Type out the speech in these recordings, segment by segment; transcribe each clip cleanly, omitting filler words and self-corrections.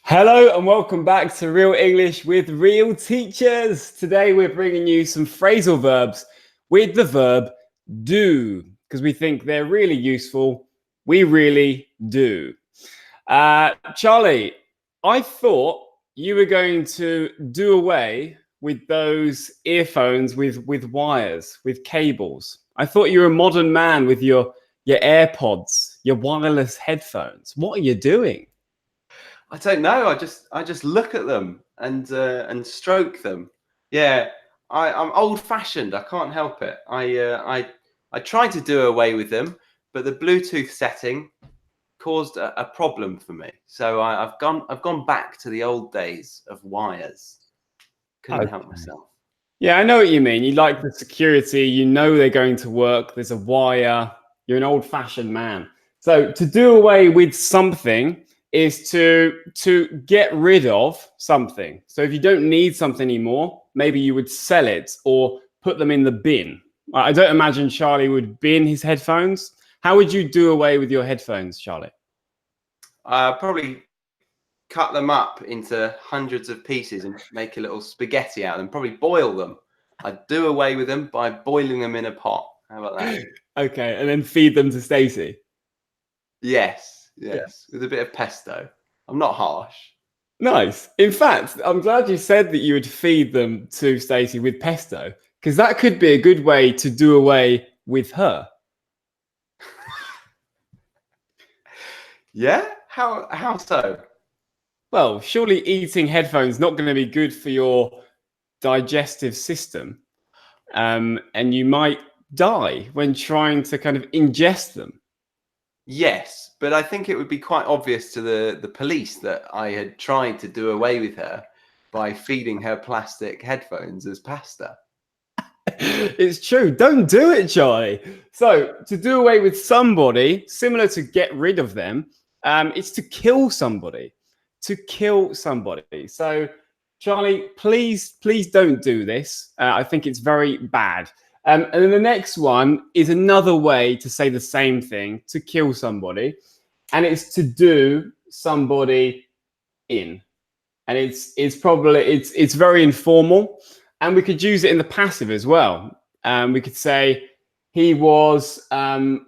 Hello and welcome back to Real English with Real Teachers. Today we're bringing you some phrasal verbs with the verb do because we think they're really useful. We really do. Charlie, I thought you were going to do away with those earphones with wires, with cables. I thought you were a modern man with your AirPods, your wireless headphones. What are you doing? I don't know. I just look at them and stroke them. Yeah, I'm old-fashioned. I can't help it. I tried to do away with them, but the Bluetooth setting caused a problem for me. So I've gone back to the old days of wires. Couldn't help myself. Yeah, I know what you mean. You like the security, you know they're going to work, there's a wire, you're an old-fashioned man. So to do away with something is to get rid of something. So if you don't need something anymore, maybe you would sell it or put them in the bin. I don't imagine Charlie would bin his headphones. How would you do away with your headphones, Charlie? Probably cut them up into hundreds of pieces and make a little spaghetti out of them. Probably boil them. I'd do away with them by boiling them in a pot. How about that? Okay, and then feed them to Stacey. Yes, with a bit of pesto. I'm not harsh. Nice. In fact, I'm glad you said that you would feed them to Stacey with pesto, because that could be a good way to do away with her. Yeah? How so? Well, surely eating headphones not going to be good for your digestive system, and you might die when trying to kind of ingest them. Yes, but I think it would be quite obvious to the police that I had tried to do away with her by feeding her plastic headphones as pasta. It's true. Don't do it, Charlie. So to do away with somebody, similar to get rid of them, it's to kill somebody. To kill somebody. So, Charlie, please don't do this. I think it's very bad. And then the next one is another way to say the same thing, to kill somebody, and it's to do somebody in. And it's very informal, and we could use it in the passive as well. We could say he was done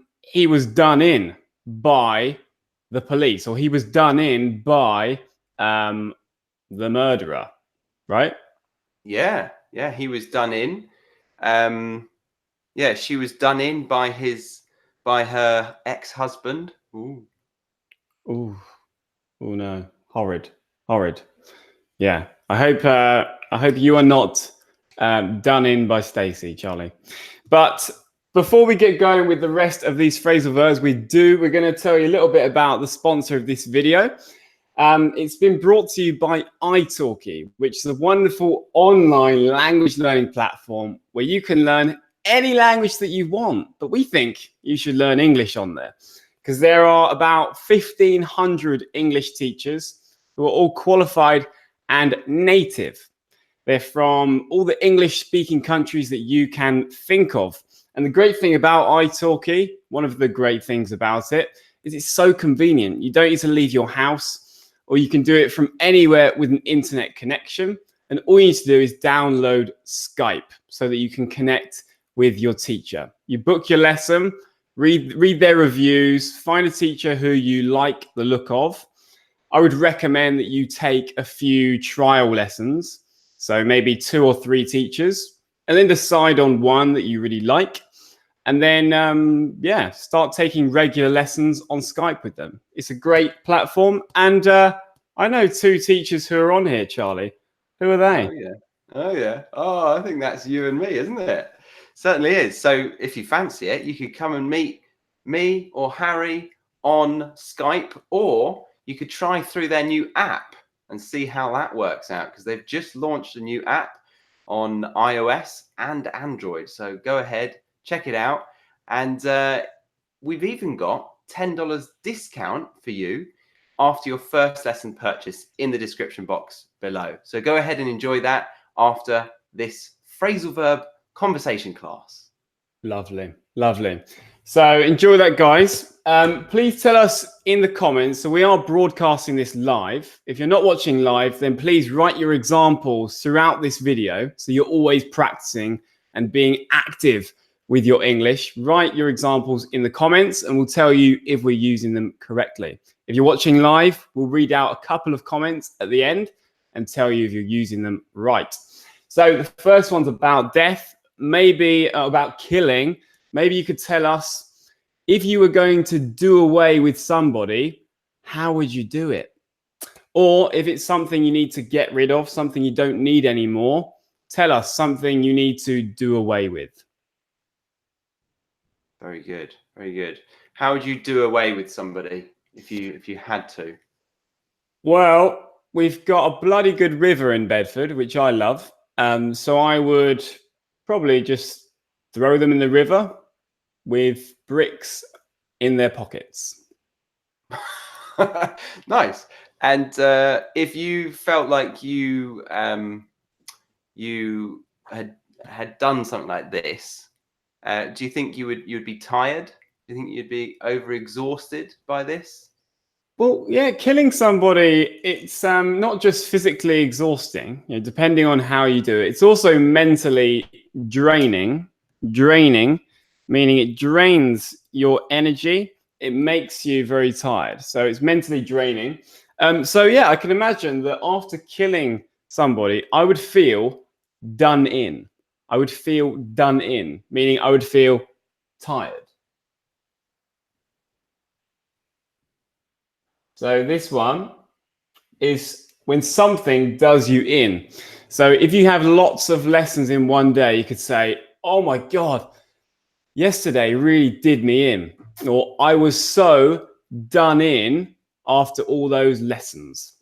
in by the police, or he was done in by the murderer, right? Yeah, he was done in. Yeah, she was done in by her ex-husband. Ooh. Oh no, horrid. Yeah, I hope you are not done in by Stacey, Charlie. But before we get going with the rest of these phrasal verbs, we're going to tell you a little bit about the sponsor of this video. It's been brought to you by iTalki, which is a wonderful online language learning platform where you can learn any language that you want. But we think you should learn English on there because there are about 1,500 English teachers who are all qualified and native. They're from all the English-speaking countries that you can think of. And the great thing about iTalki, one of the great things about it, is it's so convenient. You don't need to leave your house, or you can do it from anywhere with an internet connection. And all you need to do is download Skype so that you can connect with your teacher. You book your lesson, read their reviews, find a teacher who you like the look of. I would recommend that you take a few trial lessons, so maybe 2 or 3 teachers, and then decide on one that you really like. And then, start taking regular lessons on Skype with them. It's a great platform. And I know 2 teachers who are on here, Charlie. Who are they? Oh, yeah. Oh, I think that's you and me, isn't it? Certainly is. So if you fancy it, you could come and meet me or Harry on Skype, or you could try through their new app and see how that works out, because they've just launched a new app on iOS and Android. So go ahead, check it out. And we've even got $10 discount for you after your first lesson purchase in the description box below. So go ahead and enjoy that after this phrasal verb conversation class. Lovely. So enjoy that, guys. Please tell us in the comments. So we are broadcasting this live. If you're not watching live, then please write your examples throughout this video. So you're always practicing and being active with your English. Write your examples in the comments and we'll tell you if we're using them correctly. If you're watching live, we'll read out a couple of comments at the end and tell you if you're using them right. So the first one's about death, maybe about killing. Maybe you could tell us, if you were going to do away with somebody, how would you do it? Or if it's something you need to get rid of, something you don't need anymore, tell us something you need to do away with. Very good. Very good. How would you do away with somebody if you had to? Well, we've got a bloody good river in Bedford, which I love. So I would probably just throw them in the river with bricks in their pockets. Nice. And if you felt like you had done something like this, do you think you'd be tired? Do you think you'd be overexhausted by this? Well, yeah, killing somebody, it's not just physically exhausting, depending on how you do it. It's also mentally draining, meaning it drains your energy. It makes you very tired. So it's mentally draining. So yeah, I can imagine that after killing somebody, I would feel done in. I would feel done in, meaning I would feel tired. So this one is when something does you in. So if you have lots of lessons in one day, you could say, oh my God, yesterday really did me in. Or I was so done in after all those lessons.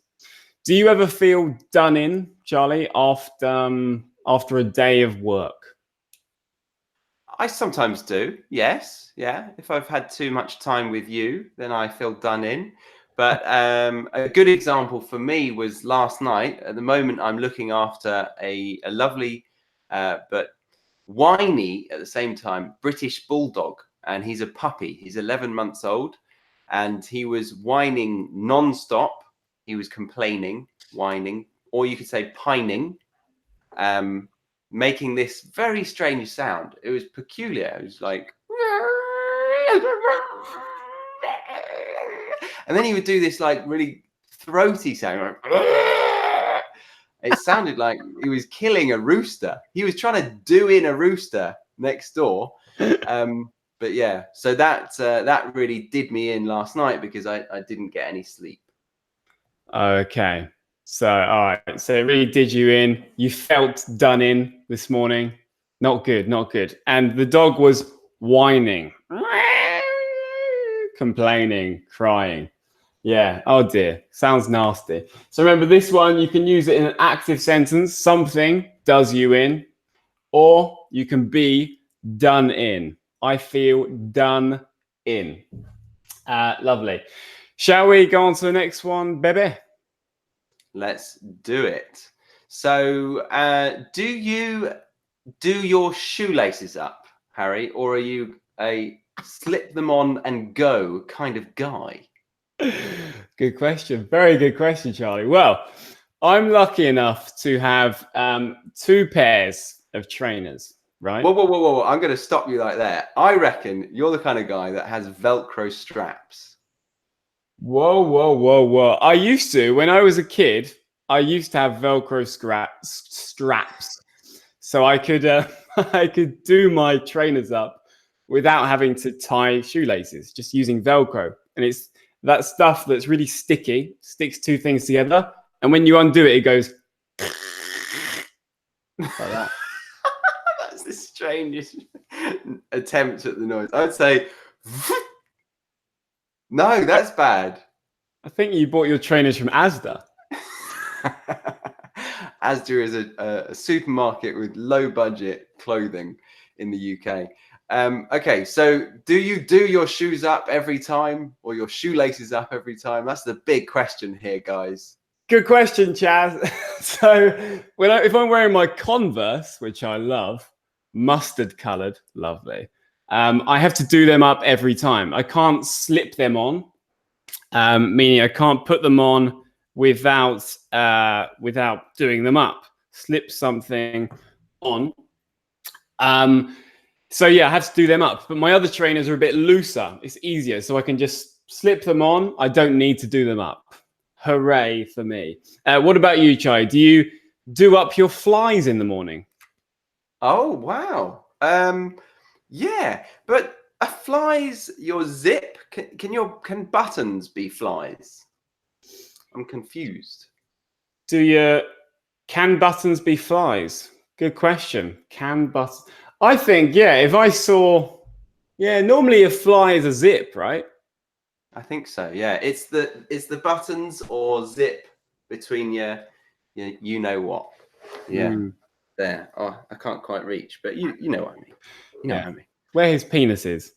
Do you ever feel done in, Charlie, after a day of work? I sometimes do. Yes. Yeah. If I've had too much time with you, then I feel done in. But a good example for me was last night. At the moment, I'm looking after a lovely but whiny at the same time British bulldog, and he's a puppy. He's 11 months old, and he was whining non-stop. He was complaining, whining, or you could say pining, making this very strange sound. It was peculiar. It was like, and then he would do this like really throaty sound. It sounded like he was killing a rooster. He was trying to do in a rooster next door. But yeah, so that really did me in last night because I didn't get any sleep. Okay. So, all right. So it really did you in. You felt done in this morning. Not good, not good. And the dog was whining, complaining, crying. Yeah. Oh dear. Sounds nasty. So remember this one, you can use it in an active sentence. Something does you in, or you can be done in. I feel done in. Lovely. Shall we go on to the next one, Bebe? Let's do it. So, do you do your shoelaces up, Harry, or are you a slip them on and go kind of guy? Good question. Very good question, Charlie. Well, I'm lucky enough to have 2 pairs of trainers, right? Whoa, whoa, whoa, whoa. I'm going to stop you like that. I reckon you're the kind of guy that has Velcro straps. Whoa, whoa, whoa, whoa. I used to, when I was a kid, I used to have Velcro straps. So I could I could do my trainers up without having to tie shoelaces, just using Velcro. And it's that stuff that's really sticky, sticks 2 things together. And when you undo it, it goes like that. That's the strangest attempt at the noise. I'd say, no, that's bad. I think you bought your trainers from Asda. Asda is a supermarket with low budget clothing in the UK. Okay, so do you do your shoes up every time or your shoelaces up every time? That's the big question here, guys. Good question, Chaz. So if I'm wearing my Converse, which I love, mustard colored, lovely, I have to do them up every time. I can't slip them on, meaning I can't put them on without doing them up. Slip something on. So yeah, I have to do them up. But my other trainers are a bit looser. It's easier, so I can just slip them on. I don't need to do them up. Hooray for me. What about you, Chai? Do you do up your flies in the morning? Oh, wow. Yeah, but are flies your zip? Can buttons be flies? I'm confused. Can buttons be flies? Good question. Can buttons? I think, yeah, if I saw, yeah, normally a fly is a zip, right? I think so. Yeah, it's the buttons or zip between your you know what. Yeah. There. Oh, I can't quite reach, but you know what I mean. You know what I mean. Where his penis is.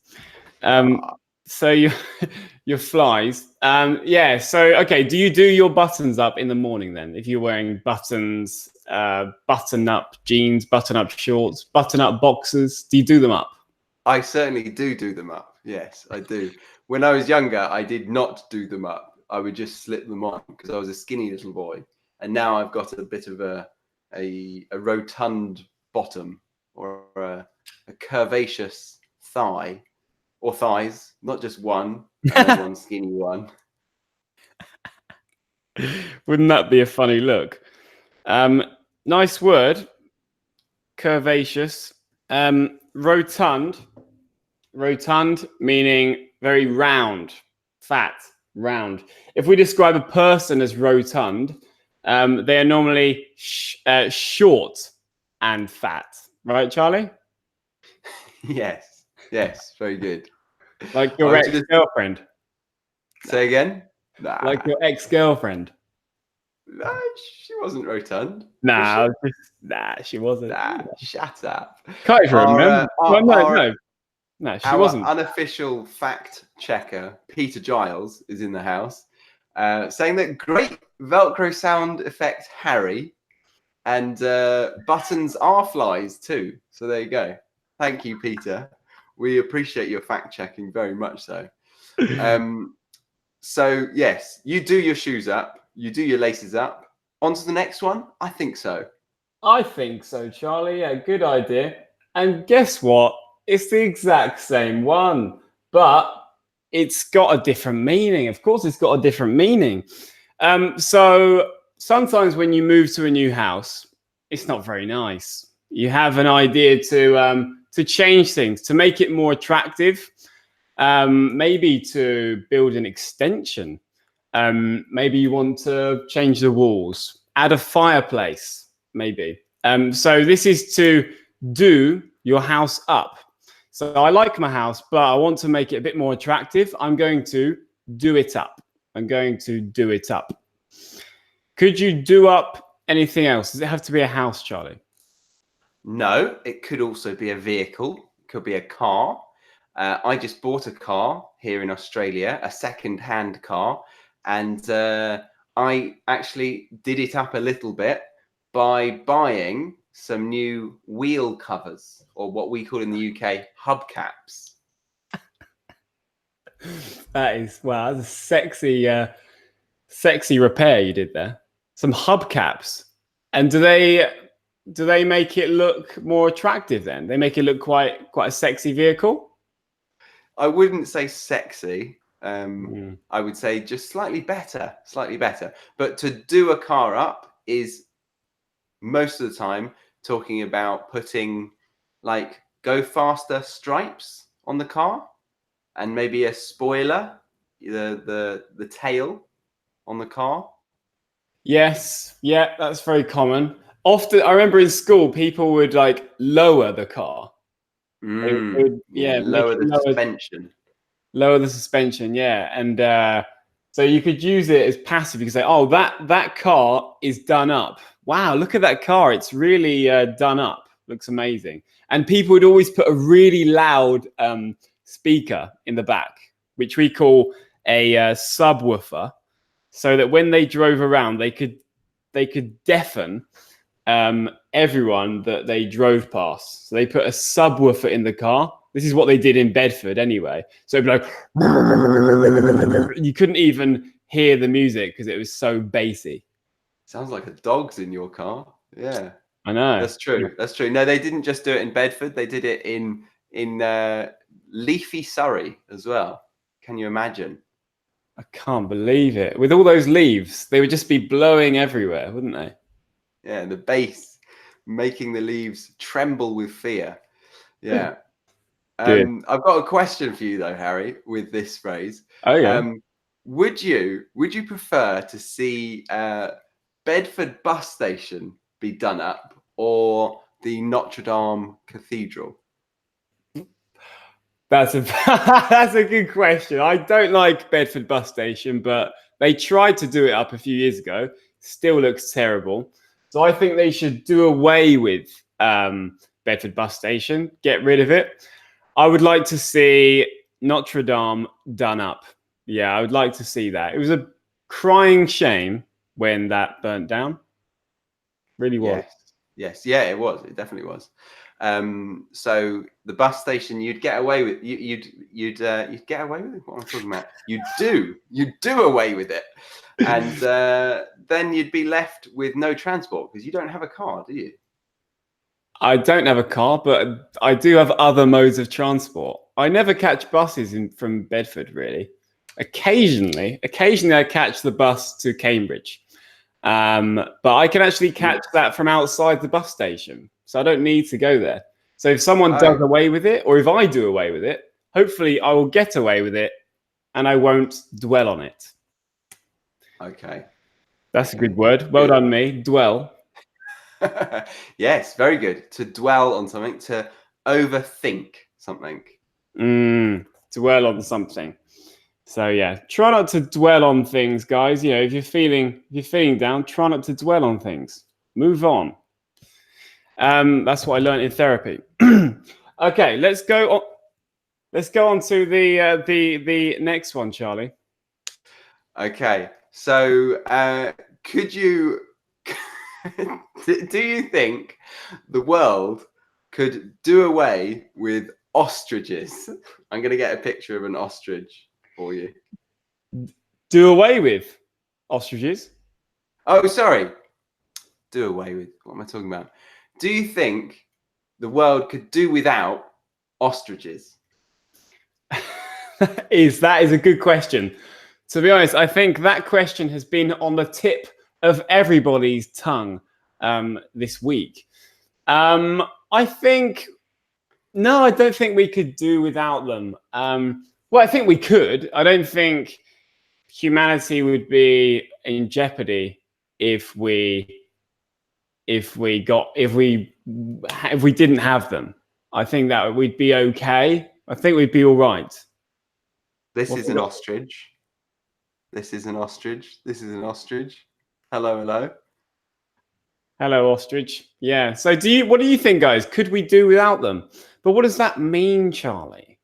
Ah. So your flies. Yeah. So okay. Do you do your buttons up in the morning then? If you're wearing buttons, button up jeans, button up shorts, button up boxers, do you do them up? I certainly do them up. Yes, I do. When I was younger, I did not do them up. I would just slip them on because I was a skinny little boy, and now I've got a bit of a rotund bottom or a curvaceous thigh or thighs, not just one, and then one skinny one. Wouldn't that be a funny look? Nice word, curvaceous. Rotund. Rotund meaning very round, fat, round. If we describe a person as rotund, they are normally short and fat, right, Charlie? Yes, very good. Like your ex-girlfriend. Say again? Nah. Like your ex-girlfriend. No, she wasn't rotund. Nah, she wasn't. Nah, shut up. Can't even remember. No, she wasn't. Unofficial fact checker, Peter Giles, is in the house, saying that great Velcro sound effect, Harry, and buttons are flies too. So there you go. Thank you, Peter. We appreciate your fact checking very much so. So yes, you do your shoes up, you do your laces up. On to the next one? I think so. I think so, Charlie. Yeah, good idea. And guess what? It's the exact same one, but it's got a different meaning. Of course, it's got a different meaning. So sometimes when you move to a new house, it's not very nice. You have an idea to change things, to make it more attractive, maybe to build an extension. Maybe you want to change the walls, add a fireplace, maybe. So this is to do your house up. So I like my house, but I want to make it a bit more attractive. I'm going to do it up. I'm going to do it up. Could you do up anything else? Does it have to be a house, Charlie? No, it could also be a vehicle. It could be a car. I just bought a car here in Australia, a second-hand car, and I actually did it up a little bit by buying some new wheel covers, or what we call in the UK hubcaps. That is, wow, that's a sexy repair you did there. Some hubcaps. And do they make it look more attractive then? They make it look quite a sexy vehicle? I wouldn't say sexy. I would say just slightly better. But to do a car up is most of the time talking about putting like go faster stripes on the car and maybe a spoiler, the tail on the car. Yes, yeah, that's very common. Often, I remember in school, people would like lower the car. Lower the suspension. Lower the suspension, yeah, and so you could use it as passive. You could say, "Oh, that car is done up. Wow, look at that car. It's really done up. Looks amazing." And people would always put a really loud speaker in the back, which we call a subwoofer, so that when they drove around, they could deafen everyone that they drove past. So they put a subwoofer in the car, This is what they did in Bedford anyway. So it'd be like, you couldn't even hear the music because it was so bassy. Sounds like a dog's in your car. Yeah, I know. that's true. That's true. No, they didn't just do it in Bedford. They did it in leafy Surrey as well. Can you imagine? I can't believe it. With all those leaves, they would just be blowing everywhere, wouldn't they? Yeah, the bass making the leaves tremble with fear. Yeah. I've got a question for you though, Harry, with this phrase. Oh yeah. Would you prefer to see Bedford bus station be done up or the Notre Dame Cathedral? That's a that's a good question. I don't like Bedford bus station, but they tried to do it up a few years ago. Still looks terrible. So I think they should do away with Bedford bus station. Get rid of it. I would like to see Notre Dame done up. Yeah, I would like to see that. It was a crying shame when that burnt down. Really was. Yes, yeah, it was. It definitely was. So the bus station, you'd get away with you'd get away with it. What am I talking about? You'd do away with it, and then you'd be left with no transport because you don't have a car, do you? I don't have a car, but I do have other modes of transport. I never catch buses from Bedford, really. Occasionally I catch the bus to Cambridge. But I can actually catch that from outside the bus station. So I don't need to go there. So if someone does away with it, or if I do away with it, hopefully I will get away with it and I won't dwell on it. Okay. That's a good word. Well done, me. Dwell. Yes, very good. To dwell on something, to overthink something. Dwell on something. So yeah, try not to dwell on things, guys. You know, if you're feeling down, try not to dwell on things. Move on. That's what I learned in therapy. Okay, let's go on. Let's go on to the next one, Charlie. Okay, so could you do you think the world could do away with ostriches? I'm going to get a picture of an ostrich for you. Do away with ostriches? Oh, sorry. Do away with. What am I talking about? Do you think the world could do without ostriches? That is a good question. To be honest, I think that question has been on the tip of everybody's tongue this week. I think no, I don't think we could do without them. Well, I think we could. I don't think humanity would be in jeopardy if we didn't have them. I think that we'd be okay. I think we'd be all right. This is an ostrich. This is an ostrich. This is an ostrich. Hello, hello. Hello, ostrich. Yeah. So what do you think, guys? Could we do without them? But what does that mean, Charlie?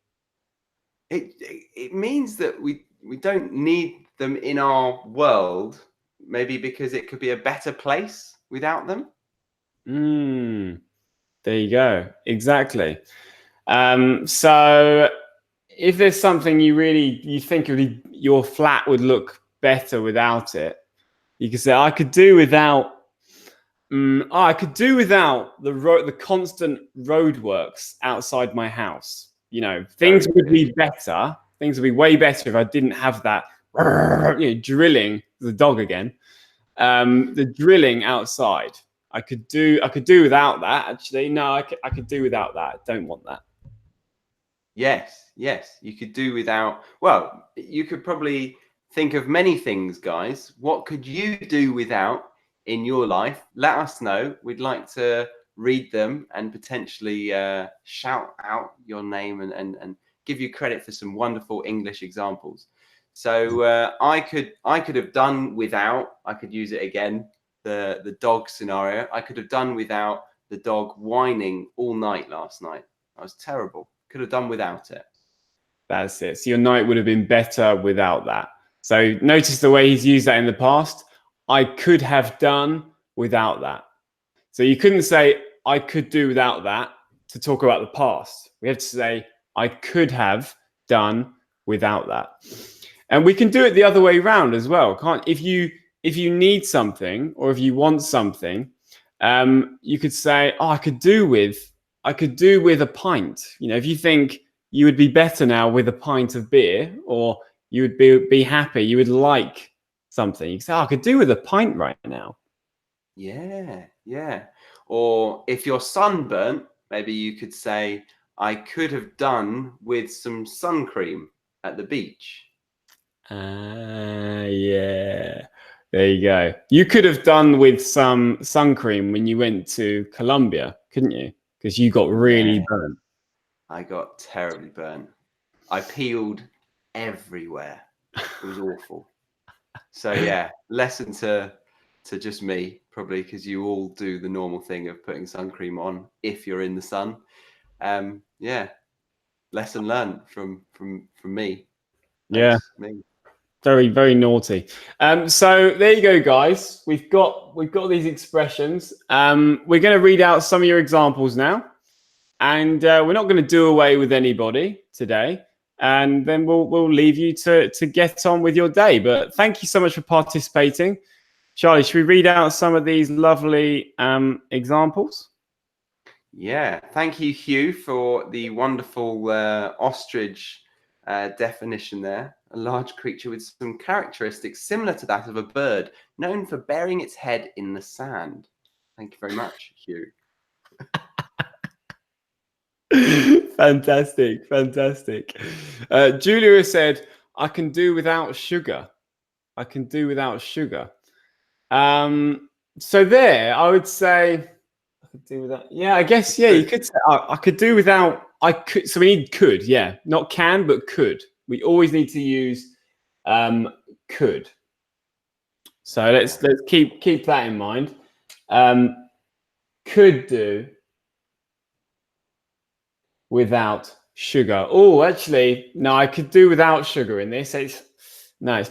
It means that we don't need them in our world, maybe because it could be a better place without them. There you go. Exactly. So if there's something you think your flat would look better without it, you could say, I could do without the constant roadworks outside my house. You know, things would be better. Things would be way better if I didn't have that drilling. The dog again. The drilling outside. I could do without that. Actually, no, I could do without that. I don't want that. Yes, you could do without. Well, you could probably think of many things, guys. What could you do without in your life? Let us know. We'd like to read them and potentially shout out your name and give you credit for some wonderful English examples. So I could have done without. I could use it again. The dog scenario. I could have done without the dog whining all night last night. That was terrible. Could have done without it. That's it. So your night would have been better without that. So notice the way he's used that in the past. I could have done without that. So you couldn't say, I could do without that to talk about the past. We have to say, I could have done without that. And we can do it the other way around as well. Can't if you need something or if you want something, you could say, "Oh, I could do with a pint." You know, if you think you would be better now with a pint of beer, or you would be happy, you would like something, you say, "Oh, I could do with a pint right now." Yeah, yeah. Or if you're sunburnt, maybe you could say, I could have done with some sun cream at the beach. Yeah. There you go. You could have done with some sun cream when you went to Colombia, couldn't you? Because you got really Yeah, burnt. I got terribly burnt. I peeled everywhere. It was awful. So yeah, lesson to just me, probably, because you all do the normal thing of putting sun cream on if you're in the sun. Yeah, lesson learned from me. Yeah. Thanks, me. Very, very naughty. So there you go, guys. We've got these expressions. We're going to read out some of your examples now, and we're not going to do away with anybody today. And then we'll leave you to get on with your day. But thank you so much for participating, Charlie. Should we read out some of these lovely examples? Yeah, thank you, Hugh, for the wonderful ostrich definition there. A large creature with some characteristics similar to that of a bird, known for burying its head in the sand. Thank you very much, Hugh. Fantastic, fantastic. Julia said, "I can do without sugar. I can do without sugar." So there, I would say I could do without. Yeah, I guess. Yeah, you could say I could do without. I could. So we need could. Yeah, not can, but could. We always need to use could. So let's keep that in mind. Could do without sugar. Oh, actually, no, I could do without sugar in this. It's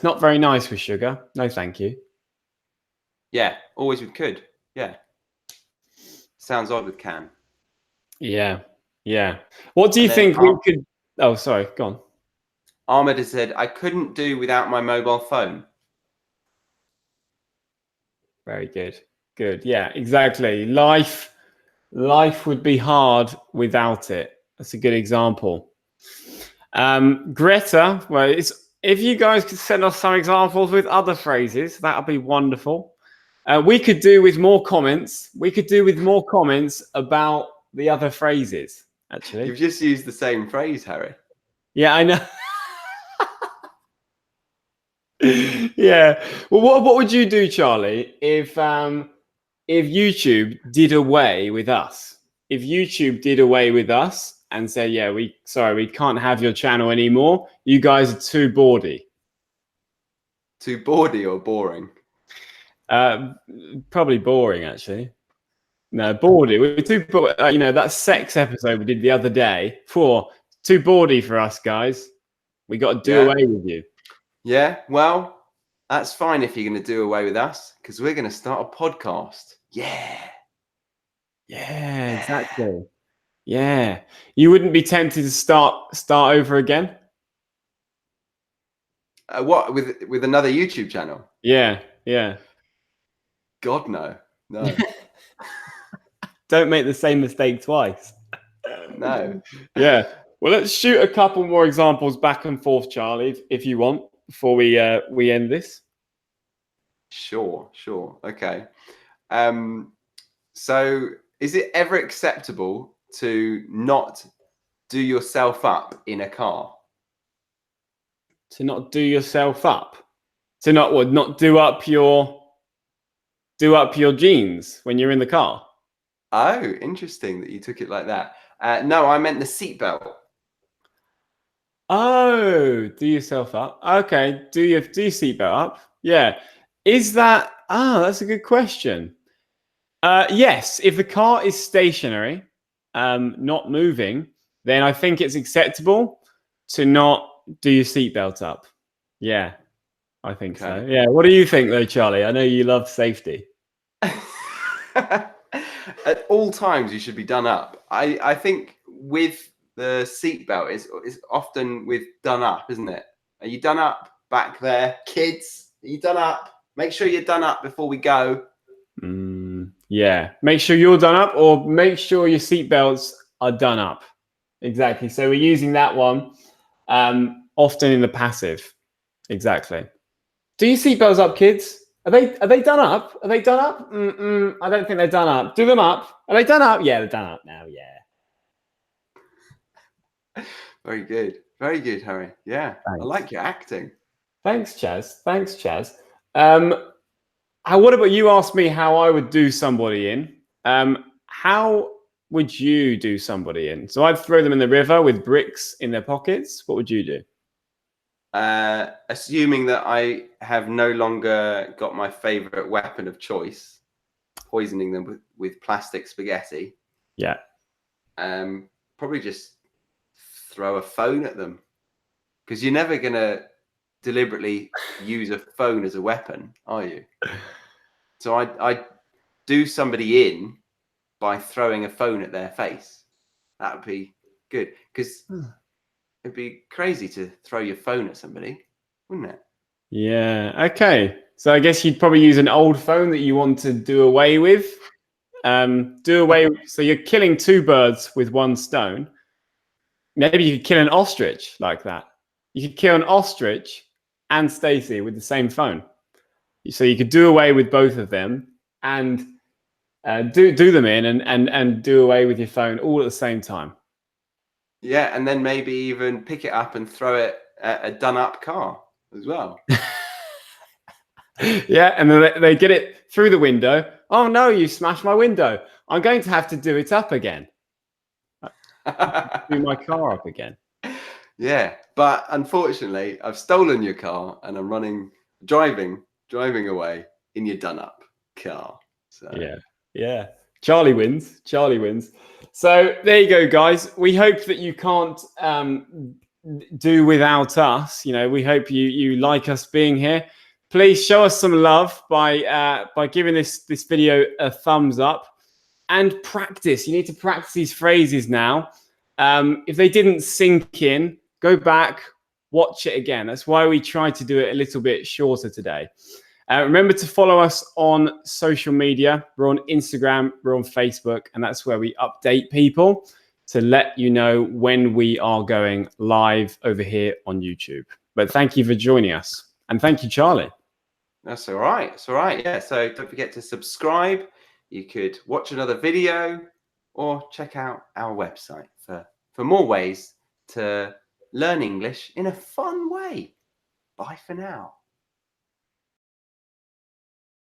not very nice with sugar. No, thank you. Yeah, always with could. Yeah. Sounds odd with can. Yeah, yeah. What do you And then think we could? Oh, sorry, go on. Ahmed has said, I couldn't do without my mobile phone. Very good. Good. Yeah, exactly. Life would be hard without it. That's a good example. Greta, well, if you guys could send us some examples with other phrases, that would be wonderful. We could do with more comments. We could do with more comments about the other phrases, actually. You've just used the same phrase, Harry. Yeah, I know. Yeah. Well, what would you do, Charlie, if YouTube did away with us? If YouTube did away with us and said, "Yeah, we can't have your channel anymore. You guys are too bawdy." Too bawdy or boring? Probably boring, actually. No, bawdy. We're too. You know, that sex episode we did the other day. Too bawdy for us, guys. We got to do away with you. Yeah, well, that's fine if you're going to do away with us, because we're going to start a podcast. Yeah. Yeah, exactly. Yeah. You wouldn't be tempted to start over again? What, with another YouTube channel? Yeah, yeah. God, no. No. Don't make the same mistake twice. No. Yeah. Well, let's shoot a couple more examples back and forth, Charlie, if you want, before we end this. Sure. Okay. So is it ever acceptable to not do yourself up in a car? To not do yourself up? To not do up your jeans when you're in the car? Oh, interesting that you took it like that. No, I meant the seatbelt. Oh, do yourself up. Okay, do your seatbelt up. Yeah. Is that that's a good question. Yes, if the car is stationary, not moving, then I think it's acceptable to not do your seatbelt up. Yeah, I think so. Yeah. What do you think though, Charlie? I know you love safety. At all times you should be done up. I think with the seatbelt is often with done up, isn't it? Are you done up back there, kids? Are you done up? Make sure you're done up before we go. Yeah, make sure you're done up, or make sure your seatbelts are done up. Exactly. So we're using that one often in the passive. Exactly. Do your seatbelts up, kids? Are they done up? Are they done up? I don't think they're done up. Do them up. Are they done up? Yeah, they're done up now. Yeah. Very good. Very good, Harry. Yeah. Thanks. I like your acting. Thanks, Chaz. Thanks, Chaz. What about you ask me how I would do somebody in? How would you do somebody in? So I'd throw them in the river with bricks in their pockets. What would you do? Assuming that I have no longer got my favorite weapon of choice, poisoning them with plastic spaghetti. Yeah. Probably just throw a phone at them, because you're never going to deliberately use a phone as a weapon, are you? So I'd do somebody in by throwing a phone at their face. That would be good, because it'd be crazy to throw your phone at somebody, wouldn't it? Yeah. Okay. So I guess you'd probably use an old phone that you want to do away with. So you're killing two birds with one stone. Maybe you could kill an ostrich like that. You could kill an ostrich and Stacey with the same phone. So you could do away with both of them and do them in and do away with your phone all at the same time. Yeah, and then maybe even pick it up and throw it at a done-up car as well. Yeah, and then they get it through the window. Oh no, you smashed my window. I'm going to have to do it up again. Do my car up again. Yeah, but unfortunately, I've stolen your car and I'm driving away in your done-up car. So yeah. Charlie wins. So there you go, guys. We hope that you can't do without us. You know, we hope you like us being here. Please show us some love by giving this video a thumbs up and practice. You need to practice these phrases now. If they didn't sink in, go back, watch it again. That's why we tried to do it a little bit shorter today. Remember to follow us on social media. We're on Instagram, we're on Facebook, and that's where we update people to let you know when we are going live over here on YouTube. But thank you for joining us. And thank you, Charlie. That's all right. It's all right. Yeah. So don't forget to subscribe. You could watch another video or check out our website for more ways to learn English in a fun way. Bye for now.